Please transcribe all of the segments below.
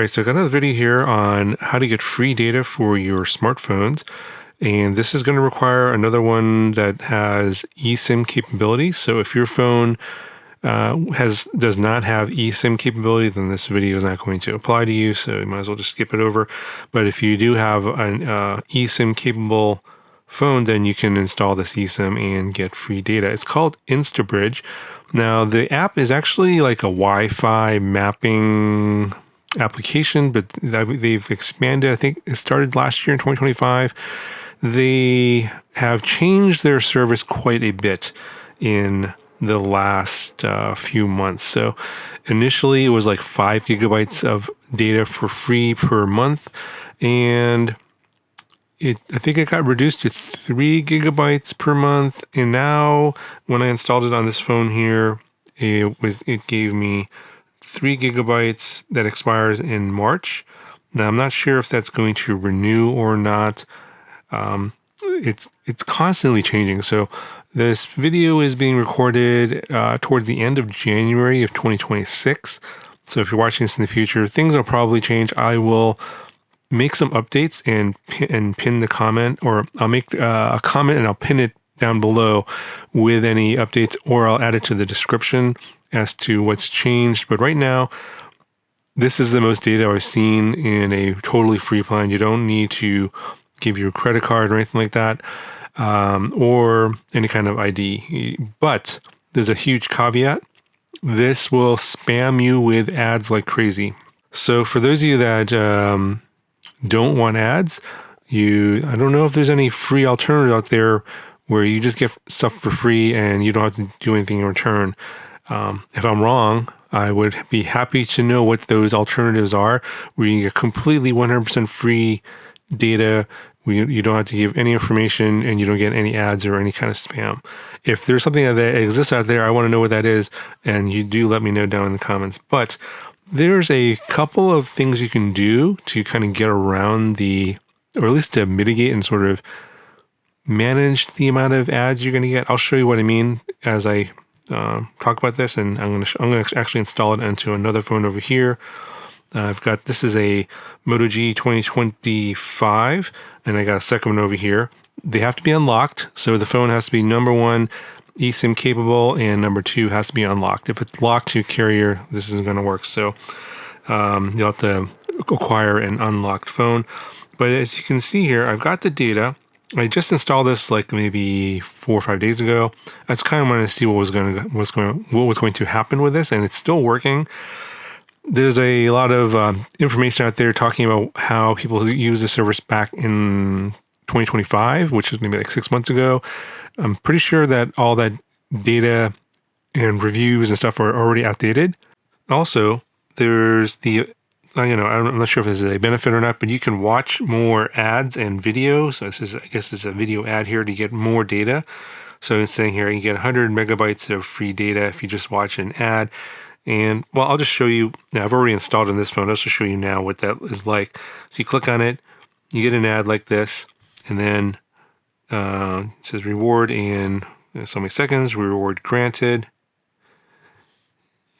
Alright, so I got another video here on how to get free data for your smartphones. And this is going to require another one that has eSIM capability. So if your phone does not have eSIM capability, then this video is not going to apply to you. So you might as well just skip it over. But if you do have an eSIM capable phone, then you can install this eSIM and get free data. It's called Instabridge. Now the app is actually like a Wi-Fi mapping application, but they've expanded. I think it started last year in 2025. They have changed their service quite a bit in the last few months. So initially it was like 5 gigabytes of data for free per month, and I think it got reduced to 3 gigabytes per month. And now when I installed it on this phone here, it gave me 3 gigabytes that expires in March. Now I'm not sure if that's going to renew or not. It's constantly changing. So this video is being recorded towards the end of January of 2026. So if you're watching this in the future, things will probably change. I will make some updates and pin the comment, or I'll make a comment and I'll pin it down below with any updates, or I'll add it to the description as to what's changed. But right now, this is the most data I've seen in a totally free plan. You don't need to give your credit card or anything like that, or any kind of ID. But there's a huge caveat. This will spam you with ads like crazy. So for those of you that don't want ads, I don't know if there's any free alternative out there where you just get stuff for free and you don't have to do anything in return. If I'm wrong, I would be happy to know what those alternatives are, where you get completely 100% free data. You don't have to give any information and you don't get any ads or any kind of spam. If there's something that exists out there, I want to know what that is, and you do let me know down in the comments. But there's a couple of things you can do to kind of get around or at least to mitigate and sort of manage the amount of ads you're going to get. I'll show you what I mean as I talk about this, and I'm going to actually install it into another phone over here. This is a Moto G 2025, and I got a second one over here. They have to be unlocked, so the phone has to be number one, eSIM capable, and number two has to be unlocked. If it's locked to carrier, this isn't going to work. So you'll have to acquire an unlocked phone. But as you can see here, I've got the data. I just installed this like maybe 4 or 5 days ago. I just kind of wanted to see what was going to happen with this, and it's still working. There's a lot of information out there talking about how people use the service back in 2025, which is maybe like 6 months ago. I'm pretty sure that all that data and reviews and stuff are already outdated. Also, there's I'm not sure if this is a benefit or not, but you can watch more ads and videos. So I guess it's a video ad here to get more data. So it's saying here you get 100 megabytes of free data if you just watch an ad. And well, I'll just show you. Now, I've already installed on this phone. I'll just show you now what that is like. So you click on it, you get an ad like this, and then it says reward in so many seconds, reward granted.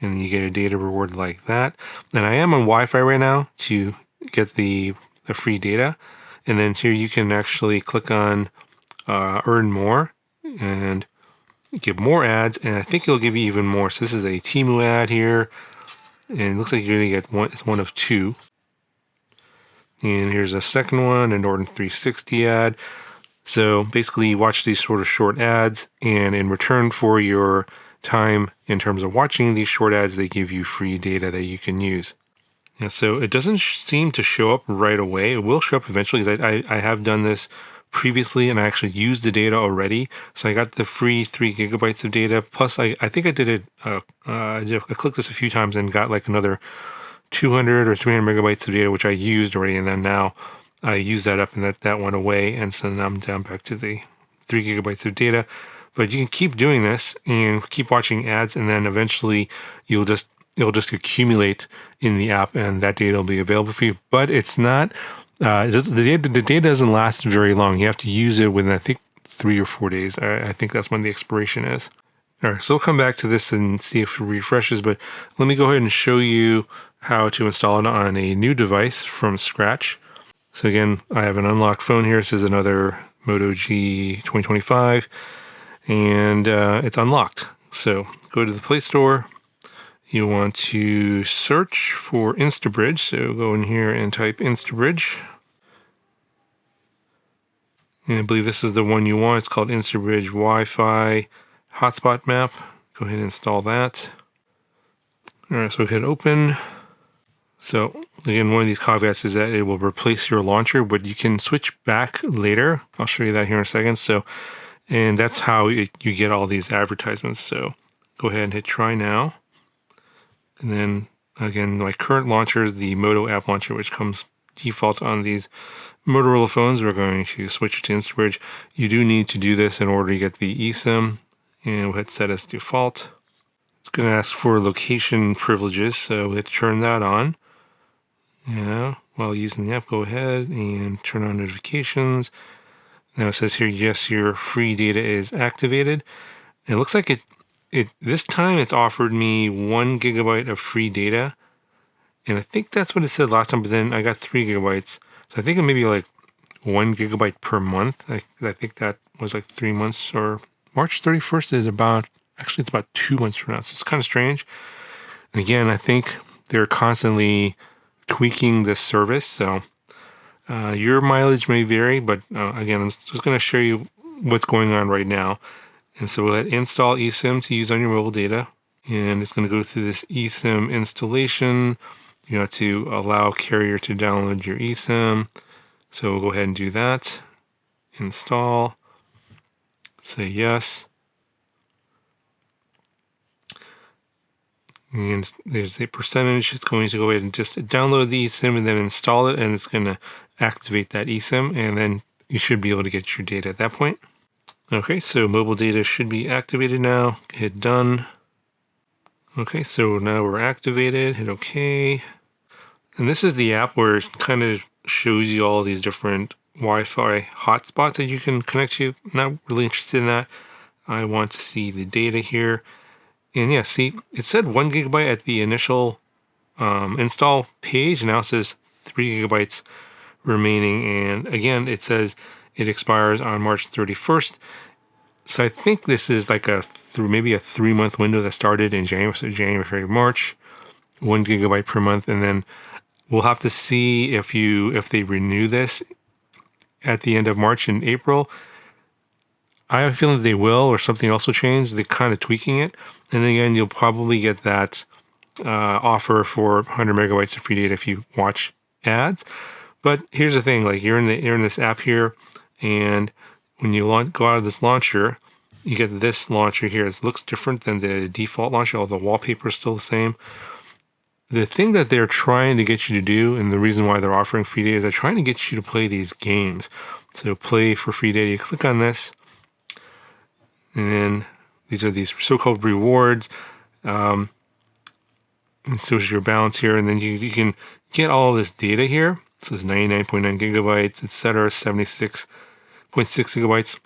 And you get a data reward like that. And I am on Wi-Fi right now to get the free data. And then here you can actually click on earn more and give more ads, and I think it'll give you even more. So this is a Temu ad here, and it looks like you're going to get one of two. And here's a second one, a Norton 360 ad. So basically you watch these sort of short ads, and in return for your time in terms of watching these short ads, they give you free data that you can use. And so it doesn't seem to show up right away. It will show up eventually, because I have done this previously, and I actually used the data already. So I got the free 3 gigabytes of data. Plus, I think I did it. I clicked this a few times and got like another 200 or 300 megabytes of data, which I used already. And then now I used that up, and that went away. And so now I'm down back to the 3 gigabytes of data. But you can keep doing this and keep watching ads, and then eventually it'll just accumulate in the app, and that data will be available for you. But it's not. The data doesn't last very long. You have to use it within, I think, 3 or 4 days. I think that's when the expiration is. All right, so we'll come back to this and see if it refreshes, but let me go ahead and show you how to install it on a new device from scratch. So again, I have an unlocked phone here. This is another Moto G 2025, and it's unlocked. So go to the Play Store. You want to search for Instabridge. So go in here and type Instabridge. And I believe this is the one you want. It's called Instabridge Wi-Fi Hotspot Map. Go ahead and install that. All right, so hit open. So again, one of these caveats is that it will replace your launcher, but you can switch back later. I'll show you that here in a second. So, and that's how you get all these advertisements. So go ahead and hit try now. And then again, my current launcher is the Moto app launcher, which comes default on these Motorola phones. We're going to switch it to Instabridge. You do need to do this in order to get the eSIM, and we'll hit set as default. It's going to ask for location privileges, so we'll hit turn that on. Yeah, while using the app, go ahead and turn on notifications. Now it says here, yes, your free data is activated. And it looks like it this time it's offered me 1 gigabyte of free data. And I think that's what it said last time, but then I got 3 gigabytes. So I think it may be like 1 gigabyte per month. I think that was like 3 months, or March 31st is about, actually it's about 2 months from now. So it's kind of strange. And again, I think they're constantly tweaking this service. So your mileage may vary, but again, I'm just going to show you what's going on right now. And so we'll hit install eSIM to use on your mobile data. And it's going to go through this eSIM installation. You have to allow carrier to download your eSIM. So we'll go ahead and do that. Install. Say yes. And there's a percentage. It's going to go ahead and just download the eSIM and then install it, and it's going to activate that eSIM, and then you should be able to get your data at that point. Okay, so mobile data should be activated now. Hit done. Okay, so now we're activated. Hit OK. And this is the app where it kind of shows you all these different Wi-Fi hotspots that you can connect to. I'm not really interested in that. I want to see the data here. And yeah, see, it said 1 gigabyte at the initial install page. Now it says 3 gigabytes remaining. And again, it says it expires on March 31st. So I think this is like maybe a 3-month window that started in January. So January, February, March, 1 gigabyte per month. And then we'll have to see if they renew this at the end of March and April. I have a feeling that they will, or something else will change. They're kind of tweaking it. And then again, you'll probably get that offer for 100 megabytes of free data if you watch ads. But here's the thing, like you're in this app here, and when you go out of this launcher, you get this launcher here. It looks different than the default launcher, although the wallpaper is still the same. The thing that they're trying to get you to do, and the reason why they're offering free data, is they're trying to get you to play these games. So play for free data. You click on this, and then these are these so-called rewards. And so is your balance here, and then you can get all this data here. So it's 99.9 gigabytes, etc., 76.6 gigabytes.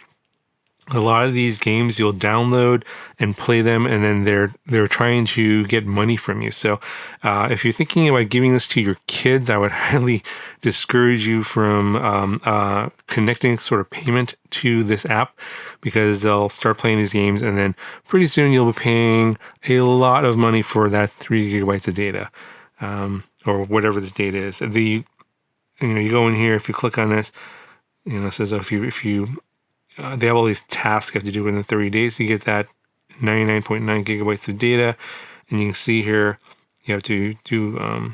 A lot of these games you'll download and play them, and then they're trying to get money from you. So if you're thinking about giving this to your kids, I would highly discourage you from connecting sort of payment to this app, because they'll start playing these games, and then pretty soon you'll be paying a lot of money for that 3 gigabytes of data, or whatever this data is. You go in here, if you click on this, it says if you they have all these tasks you have to do within 30 days to get that 99.9 gigabytes of data. And you can see here, you have to do,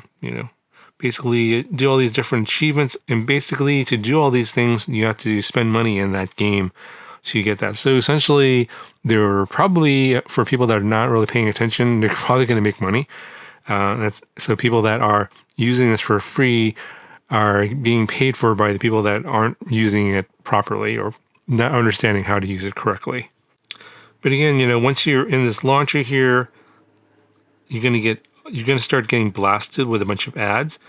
basically do all these different achievements. And basically to do all these things, you have to spend money in that game to get that. So essentially, they're probably, for people that are not really paying attention, they're probably going to make money. So people that are using this for free are being paid for by the people that aren't using it properly or not understanding how to use it correctly. But again, once you're in this launcher here, you're going to start getting blasted with a bunch of ads.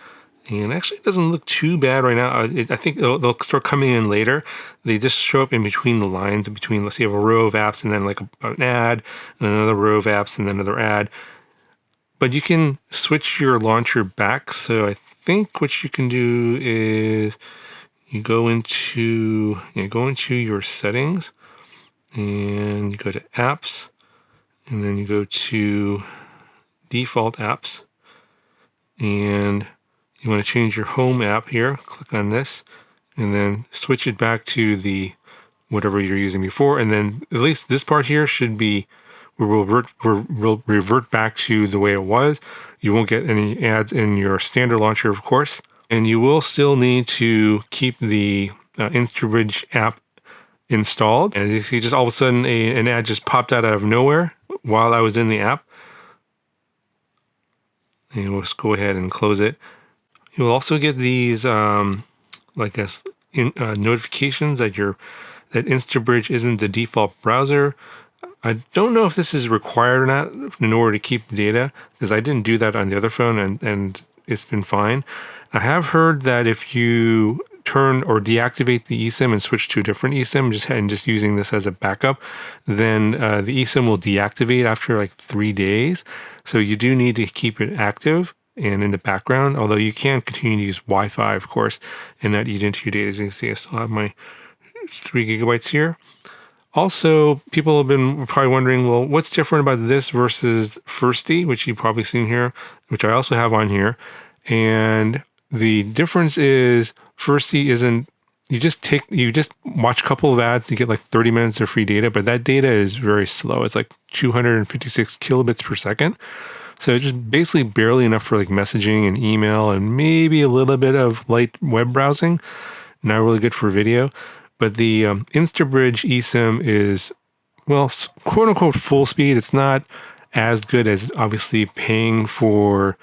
And actually, it doesn't look too bad right now. I think they'll start coming in later. They just show up in between the lines, between, let's say you have a row of apps and then like an ad, and another row of apps and then another ad. But you can switch your launcher back. So I think what you can do is you go into your settings, and you go to apps, and then you go to default apps, and you want to change your home app here. Click on this, and then switch it back to the whatever you're using before, and then at least this part here should be will revert back to the way it was. You won't get any ads in your standard launcher, of course, and you will still need to keep the Instabridge app installed. And as you see, just all of a sudden an ad just popped out of nowhere while I was in the app. And we'll just go ahead and close it. You'll also get these notifications that Instabridge isn't the default browser. I don't know if this is required or not in order to keep the data, because I didn't do that on the other phone, and it's been fine. I have heard that if you turn or deactivate the eSIM and switch to a different eSIM, just using this as a backup, then the eSIM will deactivate after like 3 days. So you do need to keep it active and in the background, although you can continue to use Wi-Fi, of course, and not eat into your data. As you can see, I still have my 3 gigabytes here. Also, people have been probably wondering, well, what's different about this versus Firsty, which you've probably seen here, which I also have on here. And the difference is Firsty isn't, you just watch a couple of ads, you get like 30 minutes of free data, but that data is very slow. It's like 256 kilobits per second. So it's just basically barely enough for like messaging and email and maybe a little bit of light web browsing. Not really good for video. But the Instabridge eSIM is, well, quote unquote full speed. It's not as good as obviously paying for,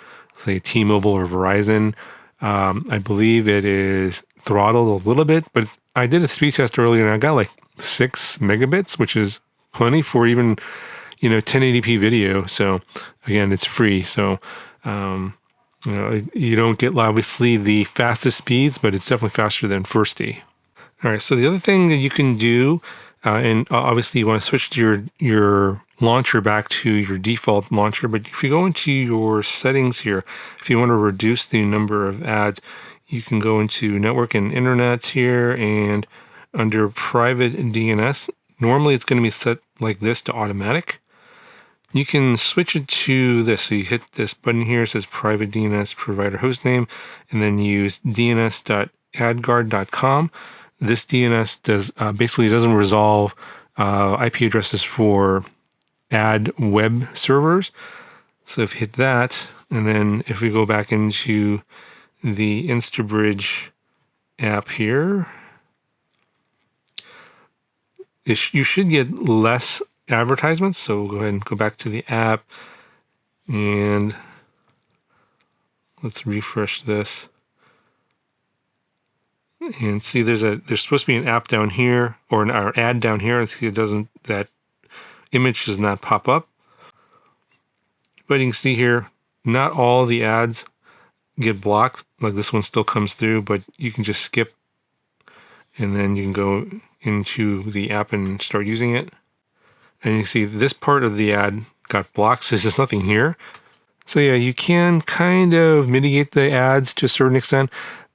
say, T-Mobile or Verizon. I believe it is throttled a little bit, but I did a speed test earlier and I got like 6 megabits, which is plenty for even, 1080p video. So again, it's free. So, you don't get obviously the fastest speeds, but it's definitely faster than Firsty. All right, so the other thing that you can do, and obviously you want to switch to your launcher back to your default launcher, but if you go into your settings here, if you want to reduce the number of ads, you can go into network and internet here, and under private DNS, normally it's going to be set like this to automatic. You can switch it to this. So you hit this button here, it says private DNS provider hostname, and then use dns.adguard.com. This DNS doesn't resolve IP addresses for ad web servers. So if you hit that, and then if we go back into the Instabridge app here, you should get less advertisements. So we'll go ahead and go back to the app, and let's refresh this. And see, there's supposed to be an app down here or an ad down here. And see, that image does not pop up. But you can see here, not all the ads get blocked. Like this one still comes through, but you can just skip, and then you can go into the app and start using it. And you see this part of the ad got blocked, so there's nothing here. So yeah, you can kind of mitigate the ads to a certain extent.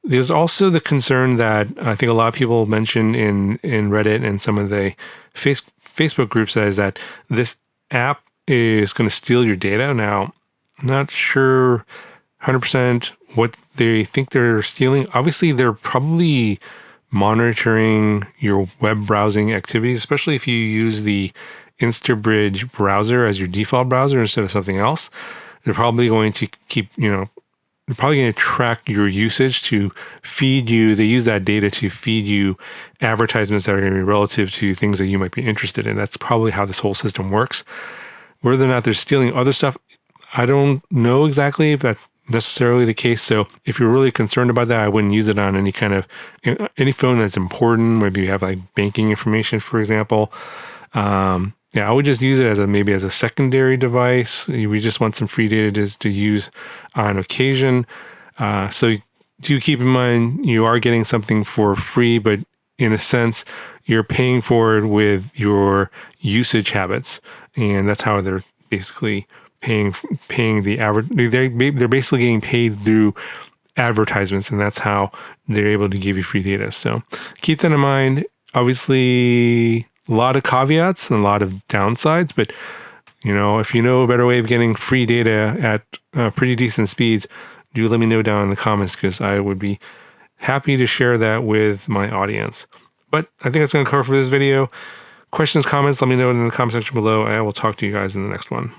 There's also the concern that I think a lot of people mentioned in Reddit and some of the Facebook groups is that this app is going to steal your data. Now, I'm not sure 100% what they think they're stealing. Obviously, they're probably monitoring your web browsing activities, especially if you use the Instabridge browser as your default browser instead of something else. They're probably going to they're probably going to track your usage to feed you. They use that data to feed you advertisements that are going to be relative to things that you might be interested in. That's probably how this whole system works. Whether or not they're stealing other stuff, I don't know exactly if that's necessarily the case. So if you're really concerned about that, I wouldn't use it on any any phone that's important. Maybe you have like banking information, for example. I would just use it as maybe as a secondary device. We just want some free data to use on occasion. So do keep in mind you are getting something for free, but in a sense, you're paying for it with your usage habits. And that's how they're basically paying the average. They're basically getting paid through advertisements, and that's how they're able to give you free data. So keep that in mind. Obviously, a lot of caveats and a lot of downsides, but if you know a better way of getting free data at pretty decent speeds, do let me know down in the comments, because I would be happy to share that with my audience. But I think that's going to cover for this video. Questions, comments, let me know in the comment section below. I will talk to you guys in the next one.